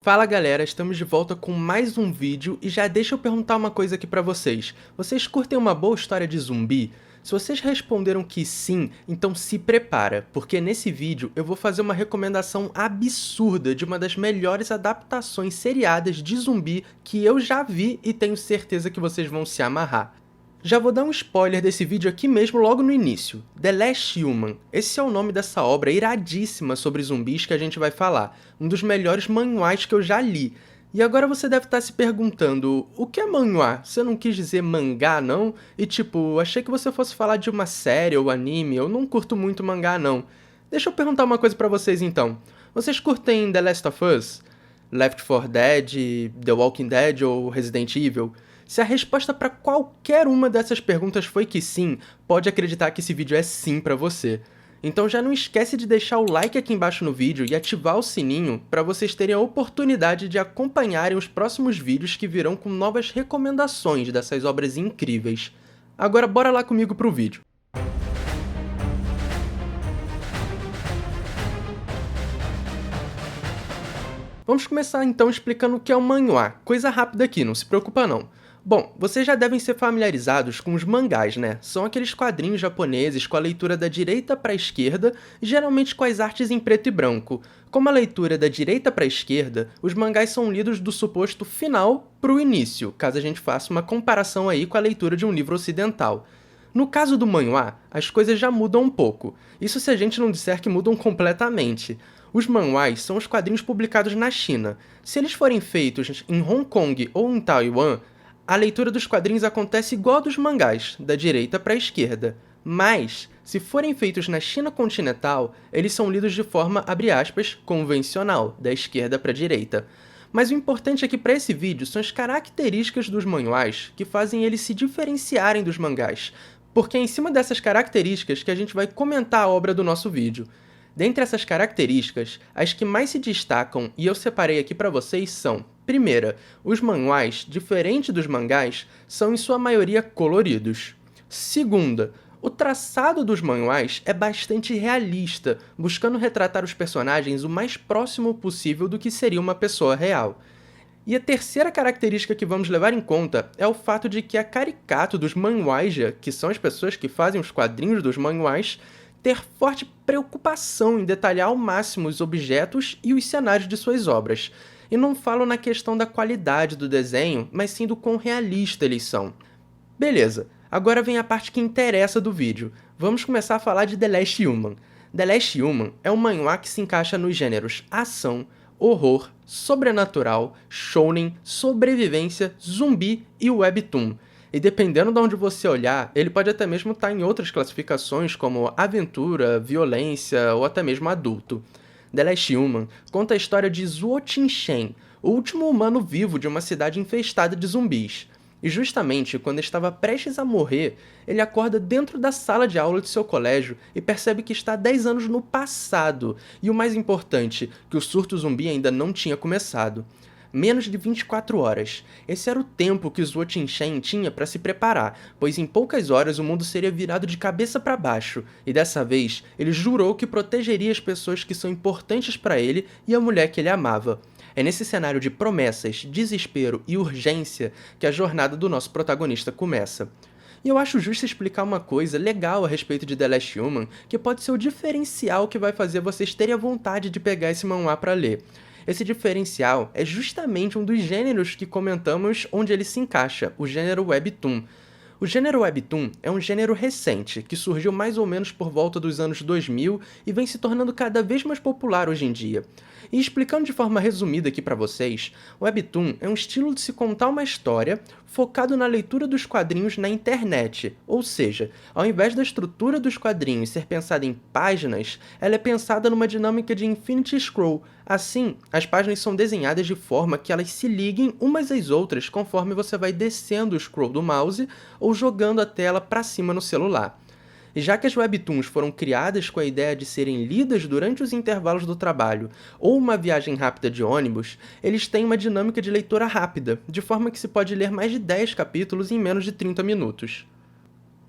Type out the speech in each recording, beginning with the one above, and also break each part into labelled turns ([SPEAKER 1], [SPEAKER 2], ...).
[SPEAKER 1] Fala galera, estamos de volta com mais um vídeo e já deixa eu perguntar uma coisa aqui pra vocês. Vocês curtem uma boa história de zumbi? Se vocês responderam que sim, então se prepara, porque nesse vídeo eu vou fazer uma recomendação absurda de uma das melhores adaptações seriadas de zumbi que eu já vi e tenho certeza que vocês vão se amarrar. Já vou dar um spoiler desse vídeo aqui mesmo logo no início. The Last Human. Esse é o nome dessa obra iradíssima sobre zumbis que a gente vai falar. Um dos melhores manhwas que eu já li. E agora você deve estar se perguntando, o que é manhwa? Você não quis dizer mangá, não? E tipo, achei que você fosse falar de uma série ou anime, eu não curto muito mangá, não. Deixa eu perguntar uma coisa pra vocês então. Vocês curtem The Last of Us? Left 4 Dead, The Walking Dead ou Resident Evil? Se a resposta para qualquer uma dessas perguntas foi que sim, pode acreditar que esse vídeo é sim para você. Então já não esquece de deixar o like aqui embaixo no vídeo e ativar o sininho para vocês terem a oportunidade de acompanharem os próximos vídeos que virão com novas recomendações dessas obras incríveis. Agora bora lá comigo pro vídeo. Vamos começar então explicando o que é um manhwa. Coisa rápida aqui, não se preocupa não. Bom, vocês já devem ser familiarizados com os mangás, né? São aqueles quadrinhos japoneses com a leitura da direita para a esquerda, geralmente com as artes em preto e branco. Como a leitura é da direita para a esquerda, os mangás são lidos do suposto final para o início, caso a gente faça uma comparação aí com a leitura de um livro ocidental. No caso do manhwa, as coisas já mudam um pouco. Isso se a gente não disser que mudam completamente. Os manhwas são os quadrinhos publicados na China. Se eles forem feitos em Hong Kong ou em Taiwan, a leitura dos quadrinhos acontece igual a dos mangás, da direita para a esquerda. Mas, se forem feitos na China continental, eles são lidos de forma, abre aspas, convencional, da esquerda para a direita. Mas o importante aqui para esse vídeo são as características dos manhwas que fazem eles se diferenciarem dos mangás, porque é em cima dessas características que a gente vai comentar a obra do nosso vídeo. Dentre essas características, as que mais se destacam e eu separei aqui para vocês são: primeira, os manhwas, diferente dos mangás, são em sua maioria coloridos. Segunda, o traçado dos manhwas é bastante realista, buscando retratar os personagens o mais próximo possível do que seria uma pessoa real. E a terceira característica que vamos levar em conta é o fato de que a caricato dos manhwaja, que são as pessoas que fazem os quadrinhos dos manhwas, ter forte preocupação em detalhar ao máximo os objetos e os cenários de suas obras. E não falo na questão da qualidade do desenho, mas sim do quão realista eles são. Beleza, agora vem a parte que interessa do vídeo. Vamos começar a falar de The Last Human. The Last Human é um manhwa que se encaixa nos gêneros ação, horror, sobrenatural, shounen, sobrevivência, zumbi e webtoon. E dependendo de onde você olhar, ele pode até mesmo estar em outras classificações como aventura, violência ou até mesmo adulto. The Last Human conta a história de Zuo Tinshen, o último humano vivo de uma cidade infestada de zumbis. E justamente quando estava prestes a morrer, ele acorda dentro da sala de aula de seu colégio e percebe que está 10 anos no passado. E o mais importante, que o surto zumbi ainda não tinha começado. Menos de 24 horas. Esse era o tempo que Zuo Tinshen tinha para se preparar, pois em poucas horas o mundo seria virado de cabeça para baixo, e dessa vez ele jurou que protegeria as pessoas que são importantes para ele e a mulher que ele amava. É nesse cenário de promessas, desespero e urgência que a jornada do nosso protagonista começa. E eu acho justo explicar uma coisa legal a respeito de The Last Human, que pode ser o diferencial que vai fazer vocês terem a vontade de pegar esse manhwa para ler. Esse diferencial é justamente um dos gêneros que comentamos onde ele se encaixa, o gênero webtoon. O gênero webtoon é um gênero recente, que surgiu mais ou menos por volta dos anos 2000 e vem se tornando cada vez mais popular hoje em dia. E explicando de forma resumida aqui para vocês, o webtoon é um estilo de se contar uma história focado na leitura dos quadrinhos na internet, ou seja, ao invés da estrutura dos quadrinhos ser pensada em páginas, ela é pensada numa dinâmica de infinity scroll. Assim, as páginas são desenhadas de forma que elas se liguem umas às outras conforme você vai descendo o scroll do mouse ou jogando a tela para cima no celular. E já que as webtoons foram criadas com a ideia de serem lidas durante os intervalos do trabalho ou uma viagem rápida de ônibus, eles têm uma dinâmica de leitura rápida, de forma que se pode ler mais de 10 capítulos em menos de 30 minutos.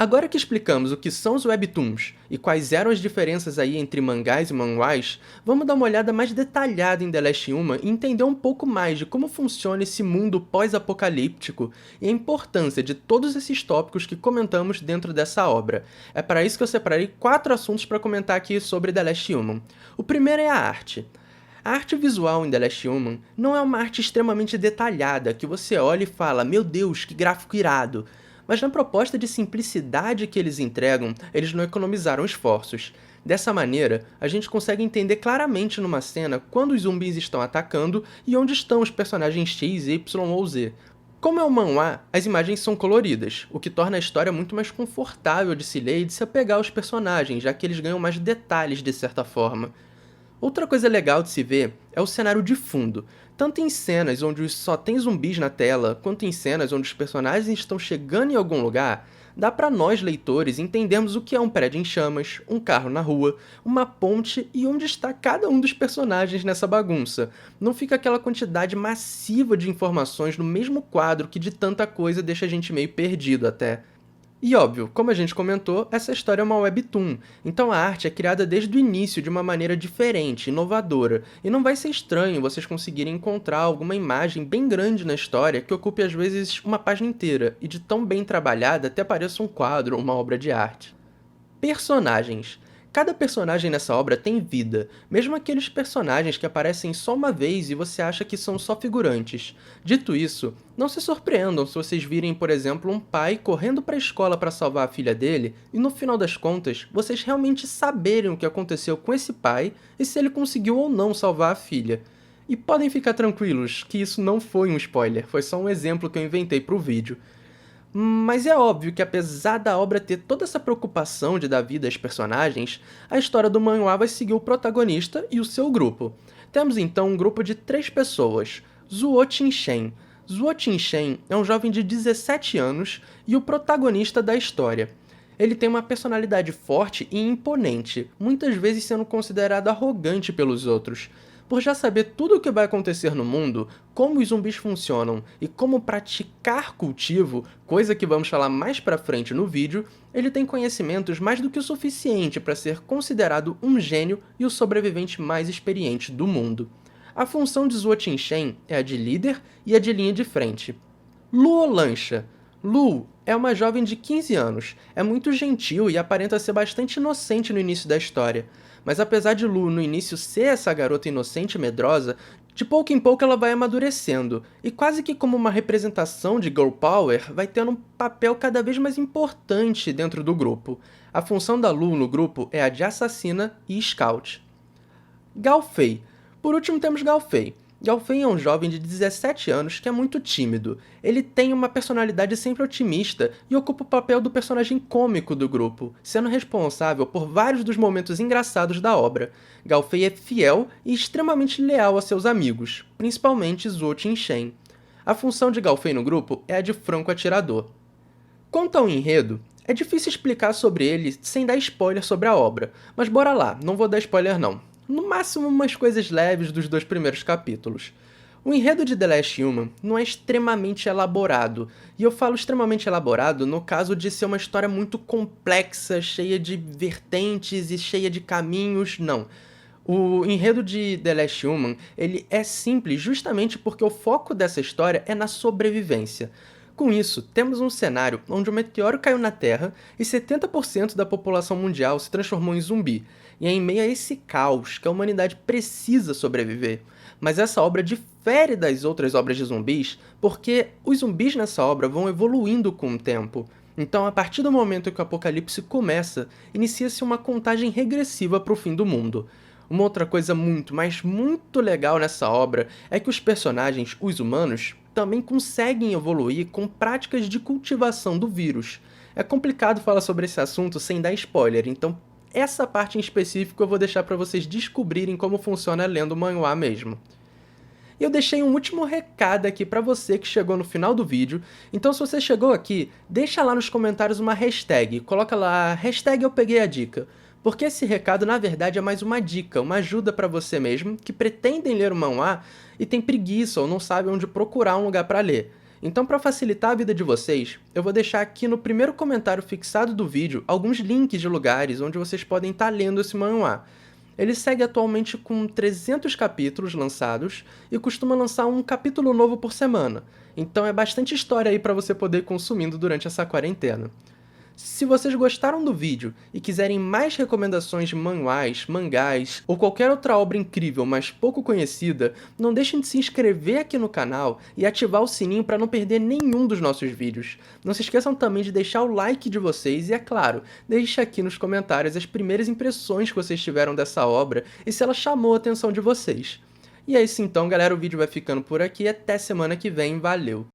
[SPEAKER 1] Agora que explicamos o que são os webtoons e quais eram as diferenças aí entre mangás e manhwas, vamos dar uma olhada mais detalhada em The Last Human e entender um pouco mais de como funciona esse mundo pós-apocalíptico e a importância de todos esses tópicos que comentamos dentro dessa obra. É para isso que eu separei 4 assuntos para comentar aqui sobre The Last Human. O primeiro é a arte. A arte visual em The Last Human não é uma arte extremamente detalhada, que você olha e fala, meu Deus, que gráfico irado. Mas na proposta de simplicidade que eles entregam, eles não economizaram esforços. Dessa maneira, a gente consegue entender claramente numa cena quando os zumbis estão atacando e onde estão os personagens X, Y ou Z. Como é um manhwa, as imagens são coloridas, o que torna a história muito mais confortável de se ler e de se apegar aos personagens, já que eles ganham mais detalhes de certa forma. Outra coisa legal de se ver é o cenário de fundo, tanto em cenas onde só tem zumbis na tela, quanto em cenas onde os personagens estão chegando em algum lugar, dá pra nós leitores entendermos o que é um prédio em chamas, um carro na rua, uma ponte e onde está cada um dos personagens nessa bagunça. Não fica aquela quantidade massiva de informações no mesmo quadro que de tanta coisa deixa a gente meio perdido até. E óbvio, como a gente comentou, essa história é uma webtoon, então a arte é criada desde o início de uma maneira diferente, inovadora, e não vai ser estranho vocês conseguirem encontrar alguma imagem bem grande na história que ocupe às vezes uma página inteira, e de tão bem trabalhada até pareça um quadro ou uma obra de arte. Personagens. Cada personagem nessa obra tem vida, mesmo aqueles personagens que aparecem só uma vez e você acha que são só figurantes. Dito isso, não se surpreendam se vocês virem, por exemplo, um pai correndo para a escola para salvar a filha dele e no final das contas, vocês realmente saberem o que aconteceu com esse pai e se ele conseguiu ou não salvar a filha. E podem ficar tranquilos que isso não foi um spoiler, foi só um exemplo que eu inventei para o vídeo. Mas é óbvio que apesar da obra ter toda essa preocupação de dar vida aos personagens, a história do manhwa vai seguir o protagonista e o seu grupo. Temos então um grupo de 3 pessoas, Zuo Tinshen. Zuo Tinshen é um jovem de 17 anos e o protagonista da história. Ele tem uma personalidade forte e imponente, muitas vezes sendo considerado arrogante pelos outros. Por já saber tudo o que vai acontecer no mundo, como os zumbis funcionam e como praticar cultivo, coisa que vamos falar mais pra frente no vídeo, ele tem conhecimentos mais do que o suficiente para ser considerado um gênio e o sobrevivente mais experiente do mundo. A função de Zuo Tinshen é a de líder e a de linha de frente. Luo Lancha. Lu é uma jovem de 15 anos, é muito gentil e aparenta ser bastante inocente no início da história. Mas apesar de Lu no início ser essa garota inocente e medrosa, de pouco em pouco ela vai amadurecendo, e quase que como uma representação de Girl Power, vai tendo um papel cada vez mais importante dentro do grupo. A função da Lu no grupo é a de assassina e scout. Gao Fei. Por último temos Gao Fei. Gao Fei é um jovem de 17 anos que é muito tímido. Ele tem uma personalidade sempre otimista e ocupa o papel do personagem cômico do grupo, sendo responsável por vários dos momentos engraçados da obra. Gao Fei é fiel e extremamente leal a seus amigos, principalmente Zuo Tinshen. A função de Gao Fei no grupo é a de franco atirador. Quanto ao enredo, é difícil explicar sobre ele sem dar spoiler sobre a obra, mas bora lá, não vou dar spoiler não. No máximo umas coisas leves dos 2 primeiros capítulos. O enredo de The Last Human não é extremamente elaborado, e eu falo extremamente elaborado no caso de ser uma história muito complexa, cheia de vertentes e cheia de caminhos, não. O enredo de The Last Human, ele é simples justamente porque o foco dessa história é na sobrevivência. Com isso, temos um cenário onde um meteoro caiu na Terra e 70% da população mundial se transformou em zumbi, e é em meio a esse caos que a humanidade precisa sobreviver. Mas essa obra difere das outras obras de zumbis porque os zumbis nessa obra vão evoluindo com o tempo. Então, a partir do momento que o apocalipse começa, inicia-se uma contagem regressiva para o fim do mundo. Uma outra coisa muito, mas muito legal nessa obra é que os personagens, os humanos, também conseguem evoluir com práticas de cultivação do vírus. É complicado falar sobre esse assunto sem dar spoiler, então essa parte em específico eu vou deixar para vocês descobrirem como funciona lendo o manhwa mesmo. E eu deixei um último recado aqui para você que chegou no final do vídeo, então se você chegou aqui, deixa lá nos comentários uma hashtag, coloca lá hashtag eu peguei a dica. Porque esse recado, na verdade, é mais uma dica, uma ajuda para você mesmo, que pretendem ler o manhwa e tem preguiça ou não sabe onde procurar um lugar para ler. Então, para facilitar a vida de vocês, eu vou deixar aqui no primeiro comentário fixado do vídeo alguns links de lugares onde vocês podem estar lendo esse manhwa. Ele segue atualmente com 300 capítulos lançados e costuma lançar um capítulo novo por semana, então é bastante história aí para você poder ir consumindo durante essa quarentena. Se vocês gostaram do vídeo e quiserem mais recomendações de manhwas, mangás ou qualquer outra obra incrível, mas pouco conhecida, não deixem de se inscrever aqui no canal e ativar o sininho para não perder nenhum dos nossos vídeos. Não se esqueçam também de deixar o like de vocês e, é claro, deixe aqui nos comentários as primeiras impressões que vocês tiveram dessa obra e se ela chamou a atenção de vocês. E é isso então, galera, o vídeo vai ficando por aqui, até semana que vem, valeu!